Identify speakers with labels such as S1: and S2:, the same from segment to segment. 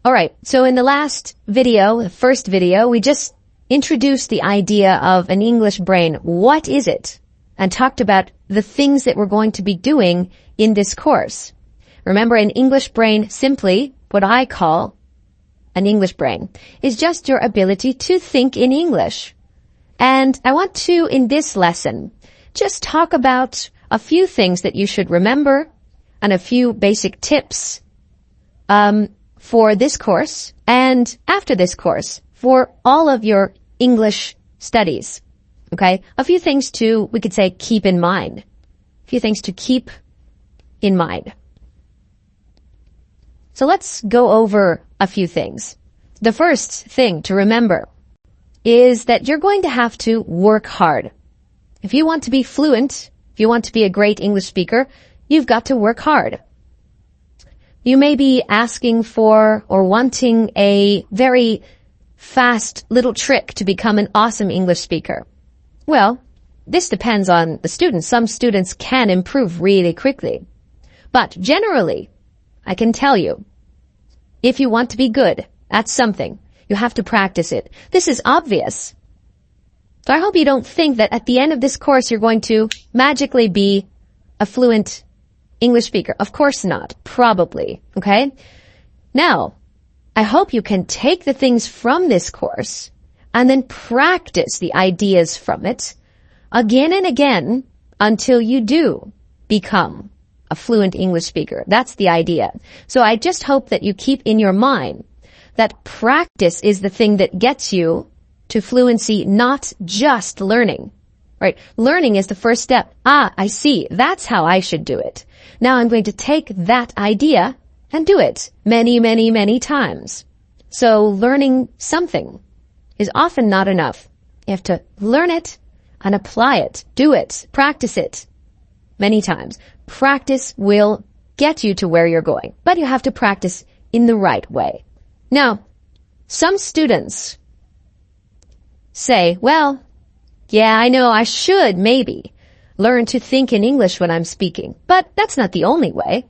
S1: Alright, so in the last video, the first video, we just introduced the idea of an English brain. What is it? And talked about the things that we're going to be doing in this course. Remember, an English brain, simply what I call an English brain, is just your ability to think in English. And I want to, in this lesson, just talk about a few things that you should remember and a few basic tips for this course and after this course for all of your English studies. Okay? A few things to, we could say, keep in mind. A few things to keep in mind. So let's go over a few things. The first thing to remember is that you're going to have to work hard. If you want to be fluent, if you want to be a great English speaker, you've got to work hard. You may be asking for or wanting a very fast little trick to become an awesome English speaker. Well, this depends on the students. Some students can improve really quickly. But generally, I can tell you, if you want to be good at something, you have to practice it. This is obvious. So I hope you don't think that at the end of this course you're going to magically be a fluent English speaker. Of course not. Probably. Okay? Now, I hope you can take the things from this course and then practice the ideas from it again and again until you do become a fluent English speaker. That's the idea. So I just hope that you keep in your mind that practice is the thing that gets you to fluency, not just learning. Right? Learning is the first step. Ah, I see. That's how I should do it. Now I'm going to take that idea and do it many, many, many times. So learning something is often not enough. You have to learn it and apply it, do it, practice it many times. Practice will get you to where you're going, but you have to practice in the right way. Now, some students say, well, yeah, I know I should maybe learn to think in English when I'm speaking, but that's not the only way.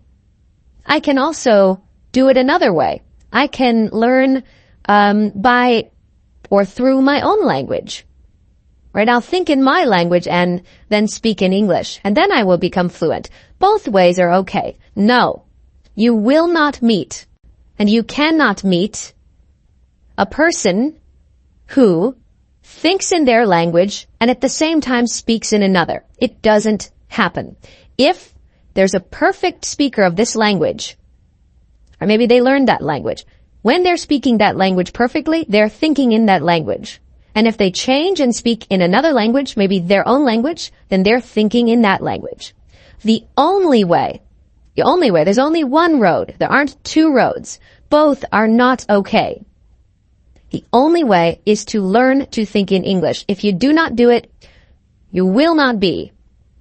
S1: I can also do it another way. I can learn by or through my own language. Right? I'll think in my language and then speak in English, and then I will become fluent. Both ways are okay. No, you will not meet, and you cannot meet a person who thinks in their language and at the same time speaks in another. It doesn't happen. If there's a perfect speaker of this language, or maybe they learned that language, when they're speaking that language perfectly, they're thinking in that language. And if they change and speak in another language, maybe their own language, then they're thinking in that language. The only way, there's only one road. There aren't two roads. Both are not okay. The only way is to learn to think in English. If you do not do it, you will not be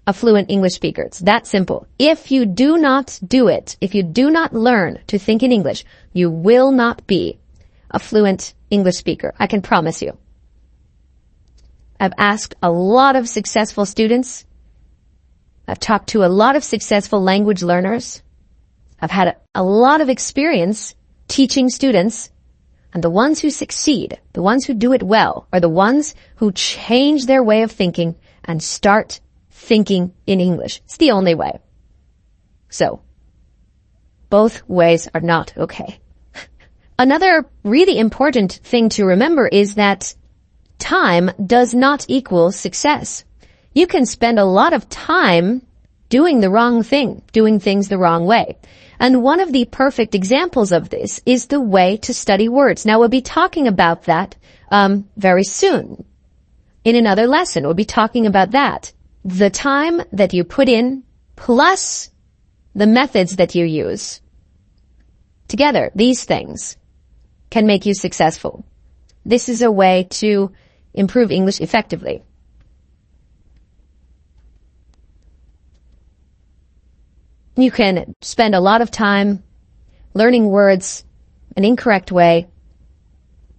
S1: a fluent English speaker. It's that simple. If you do not do it, if you do not learn to think in English, you will not be a fluent English speaker. I can promise you. I've asked a lot of successful students. I've talked to a lot of successful language learners. I've had a lot of experience teaching students. And the ones who succeed, the ones who do it well, are the ones who change their way of thinking and start thinking in English. It's the only way. So, both ways are not okay. Another really important thing to remember is that time does not equal success. You can spend a lot of time doing the wrong thing, doing things the wrong way. And one of the perfect examples of this is the way to study words. Now, we'll be talking about that very soon. In another lesson, we'll be talking about that. The time that you put in plus the methods that you use. Together, these things can make you successful. This is a way to improve English effectively. You can spend a lot of time learning words an incorrect way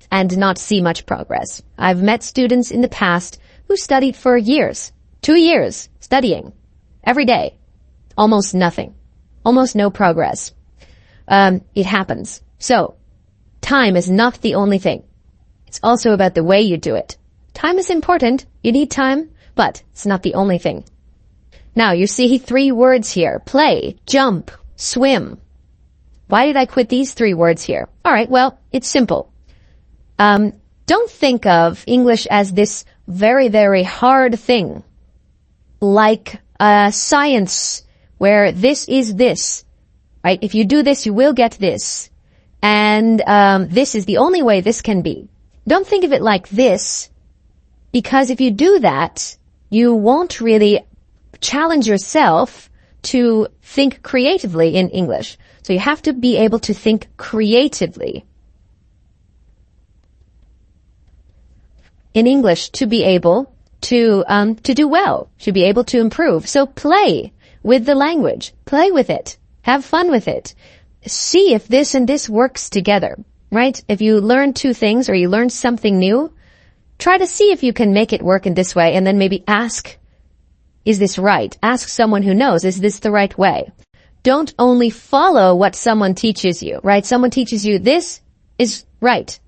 S1: and not see much progress. I've met students in the past who studied for years, 2 years studying every day. Almost nothing. Almost no progress. It happens. So, time is not the only thing. It's also about the way you do it. Time is important. You need time, but it's not the only thing. Now, you see 3 words here. Play, jump, swim. Why did I put these 3 words here? All right, well, it's simple. Don't think of English as this very, very hard thing, like science, where this is this, right? If you do this, you will get this. And this is the only way this can be. Don't think of it like this, because if you do that, you won't really challenge yourself to think creatively in English. So you have to be able to think creatively in English to be able to do well, to be able to improve. So play with the language. Play with it. Have fun with it. See if this and this works together, right? If you learn 2 things or you learn something new, try to see if you can make it work in this way, and then maybe ask, is this right? Ask someone who knows, is this the right way? Don't only follow what someone teaches you, right? Someone teaches you this is right.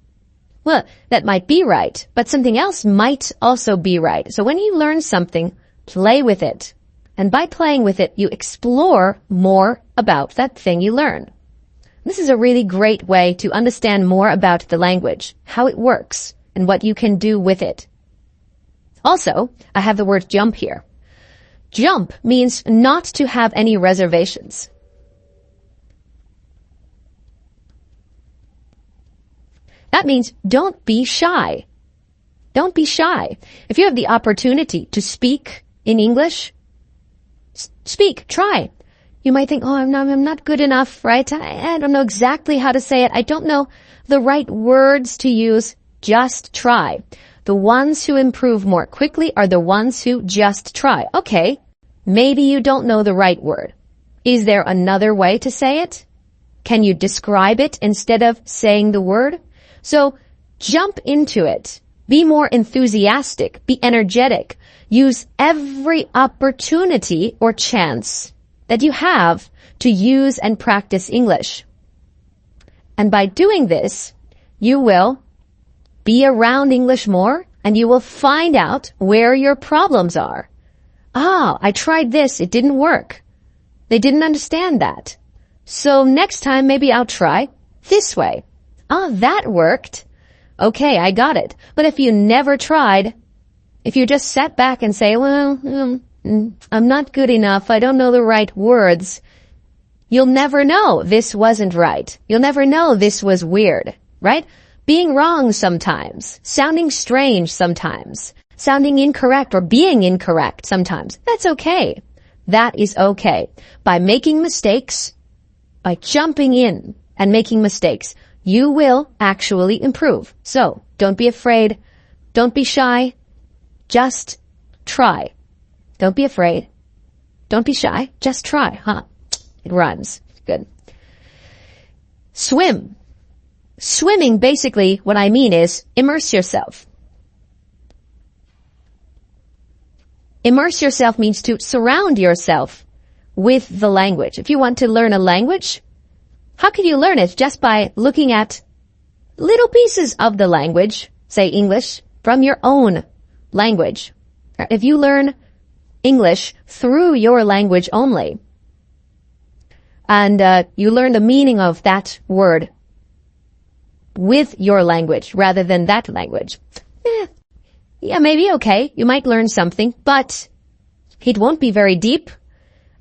S1: Well, that might be right, but something else might also be right. So when you learn something, play with it. And by playing with it, you explore more about that thing you learn. This is a really great way to understand more about the language, how it works, and what you can do with it. Also, I have the word jump here. Jump means not to have any reservations. That means don't be shy. Don't be shy. If you have the opportunity to speak in English, speak, try. You might think, I'm not good enough, right? I don't know exactly how to say it. I don't know the right words to use. Just try. The ones who improve more quickly are the ones who just try. Okay, maybe you don't know the right word. Is there another way to say it? Can you describe it instead of saying the word? So jump into it. Be more enthusiastic. Be energetic. Use every opportunity or chance that you have to use and practice English. And by doing this, you will be around English more, and you will find out where your problems are. I tried this. It didn't work. They didn't understand that. So next time, maybe I'll try this way. That worked. Okay, I got it. But if you never tried, if you just sat back and say, I'm not good enough, I don't know the right words, you'll never know this wasn't right. You'll never know this was weird, right? Being wrong sometimes, sounding strange sometimes, sounding incorrect or being incorrect sometimes, that's okay. That is okay. By making mistakes, by jumping in and making mistakes, you will actually improve. So, don't be afraid. Don't be shy. Just try. Don't be afraid. Don't be shy. Just try. It rhymes. Good. Swim. Swimming, basically, what I mean is immerse yourself. Immerse yourself means to surround yourself with the language. If you want to learn a language, how can you learn it? Just by looking at little pieces of the language, say English, from your own language. If you learn English through your language only, and you learn the meaning of that word with your language rather than that language, yeah, maybe okay, you might learn something, but it won't be very deep,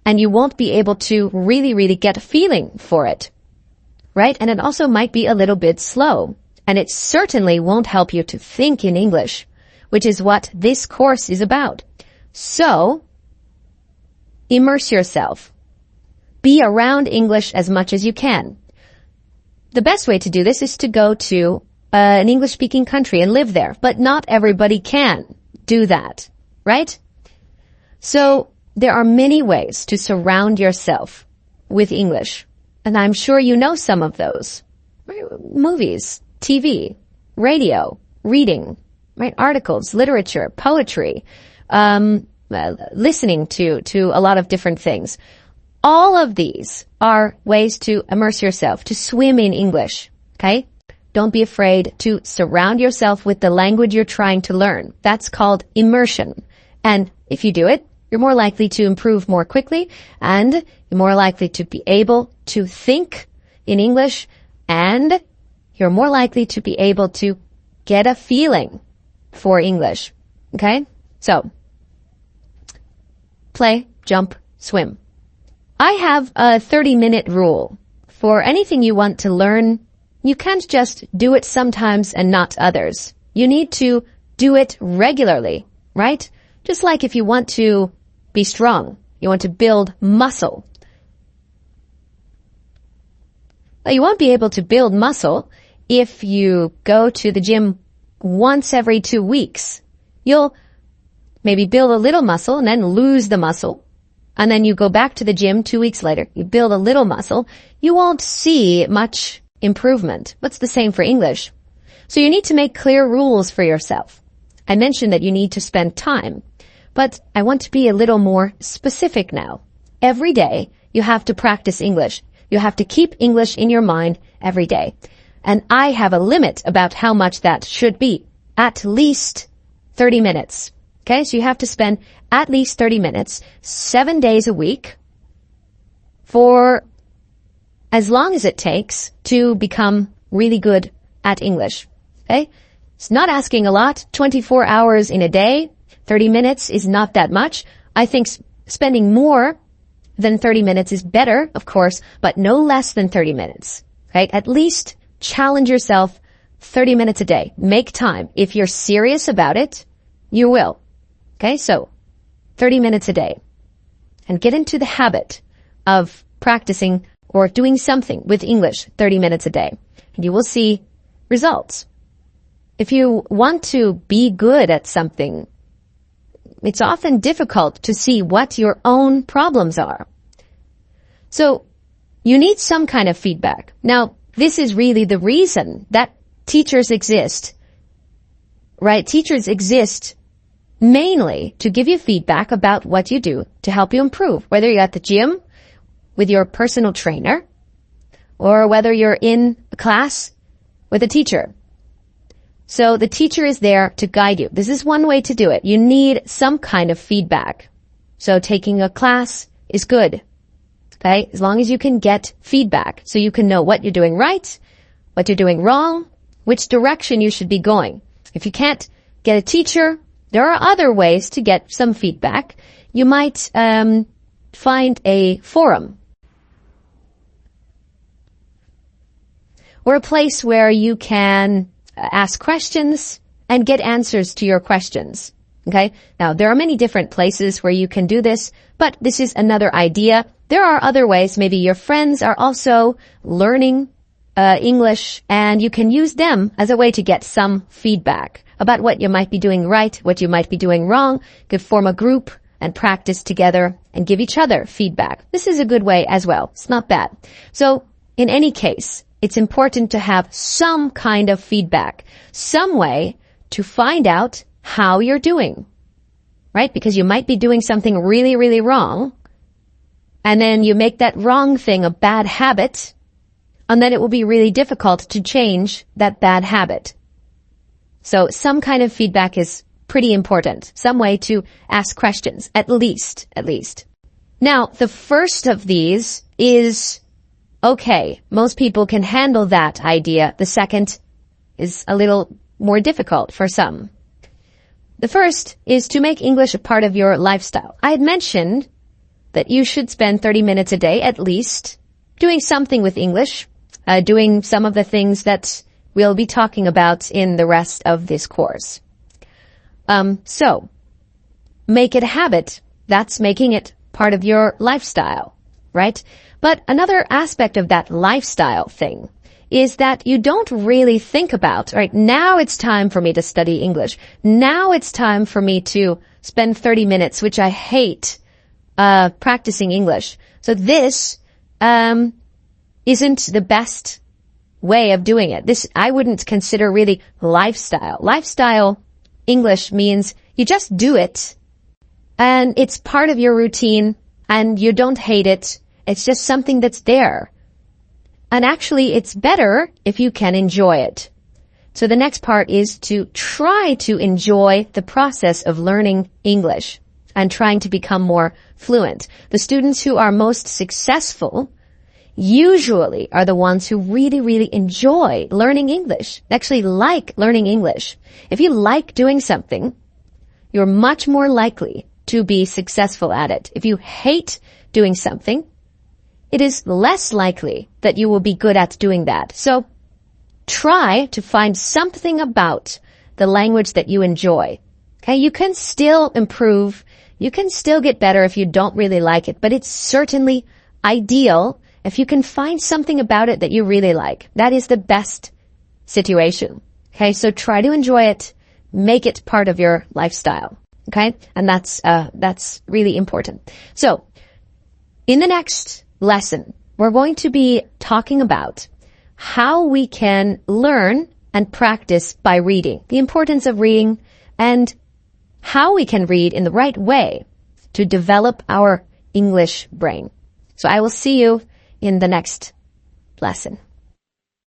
S1: and you won't be able to really get a feeling for it. Right? And it also might be a little bit slow. And it certainly won't help you to think in English, which is what this course is about. So, immerse yourself. Be around English as much as you can. The best way to do this is to go to an English-speaking country and live there. But not everybody can do that. Right? So, there are many ways to surround yourself with English. And I'm sure you know some of those. Movies, TV, radio, reading, right? Articles, literature, poetry, listening to a lot of different things. All of these are ways to immerse yourself, to swim in English, okay? don't be afraid to surround yourself with the language you're trying to learn. That's called immersion. And if you do it, you're more likely to improve more quickly, and you're more likely to be able to think in English, and you're more likely to be able to get a feeling for English. Okay? So, play, jump, swim. I have a 30-minute rule. For anything you want to learn, you can't just do it sometimes and not others. You need to do it regularly, right? Just like if you want to be strong, you want to build muscle. But you won't be able to build muscle if you go to the gym once every 2 weeks. You'll maybe build a little muscle and then lose the muscle. And then you go back to the gym 2 weeks later. You build a little muscle. You won't see much improvement. What's the same for English? So you need to make clear rules for yourself. I mentioned that you need to spend time, but I want to be a little more specific now. Every day you have to practice English. You have to keep English in your mind every day. And I have a limit about how much that should be. At least 30 minutes. Okay, so you have to spend at least 30 minutes, 7 days a week, for as long as it takes to become really good at English. Okay? It's not asking a lot. 24 hours in a day, 30 minutes is not that much. I think spending more than 30 minutes is better, of course, but no less than 30 minutes. Okay? At least challenge yourself 30 minutes a day. Make time. If you're serious about it, you will. Okay? So 30 minutes a day. And get into the habit of practicing or doing something with English 30 minutes a day. And you will see results. If you want to be good at something, it's often difficult to see what your own problems are. So you need some kind of feedback. Now, this is really the reason that teachers exist, right? Teachers exist mainly to give you feedback about what you do to help you improve, whether you're at the gym with your personal trainer or whether you're in a class with a teacher. So the teacher is there to guide you. This is one way to do it. You need some kind of feedback. So taking a class is good. Okay? As long as you can get feedback so you can know what you're doing right, what you're doing wrong, which direction you should be going. If you can't get a teacher, there are other ways to get some feedback. You might find a forum or a place where you can ask questions and get answers to your questions. Okay? Now, there are many different places where you can do this, but this is another idea. There are other ways. Maybe your friends are also learning English, and you can use them as a way to get some feedback about what you might be doing right, what you might be doing wrong. You could form a group and practice together and give each other feedback. This is a good way as well. It's not bad. So, in any case, it's important to have some kind of feedback, some way to find out how you're doing, right? Because you might be doing something really, really wrong, and then you make that wrong thing a bad habit, and then it will be really difficult to change that bad habit. So some kind of feedback is pretty important, some way to ask questions, at least. Now, the first of these is okay, most people can handle that idea. The second is a little more difficult for some. The first is to make English a part of your lifestyle. I had mentioned that you should spend 30 minutes a day at least doing something with English, doing some of the things that we'll be talking about in the rest of this course. So, make it a habit. That's making it part of your lifestyle, right? But another aspect of that lifestyle thing is that you don't really think about, right, now it's time for me to study English. Now it's time for me to spend 30 minutes, which I hate, practicing English. So this, isn't the best way of doing it. This, I wouldn't consider really lifestyle. Lifestyle English means you just do it and it's part of your routine and you don't hate it. It's just something that's there. And actually, it's better if you can enjoy it. So the next part is to try to enjoy the process of learning English and trying to become more fluent. The students who are most successful usually are the ones who really, really enjoy learning English, actually like learning English. If you like doing something, you're much more likely to be successful at it. If you hate doing something, it is less likely that you will be good at doing that. So try to find something about the language that you enjoy. Okay, you can still improve. You can still get better if you don't really like it, but it's certainly ideal if you can find something about it that you really like. That is the best situation. Okay, so try to enjoy it. Make it part of your lifestyle. Okay, and that's really important. So in the next lesson, we're going to be talking about how we can learn and practice by reading, the importance of reading, and how we can read in the right way to develop our English brain. So I will see you in the next lesson.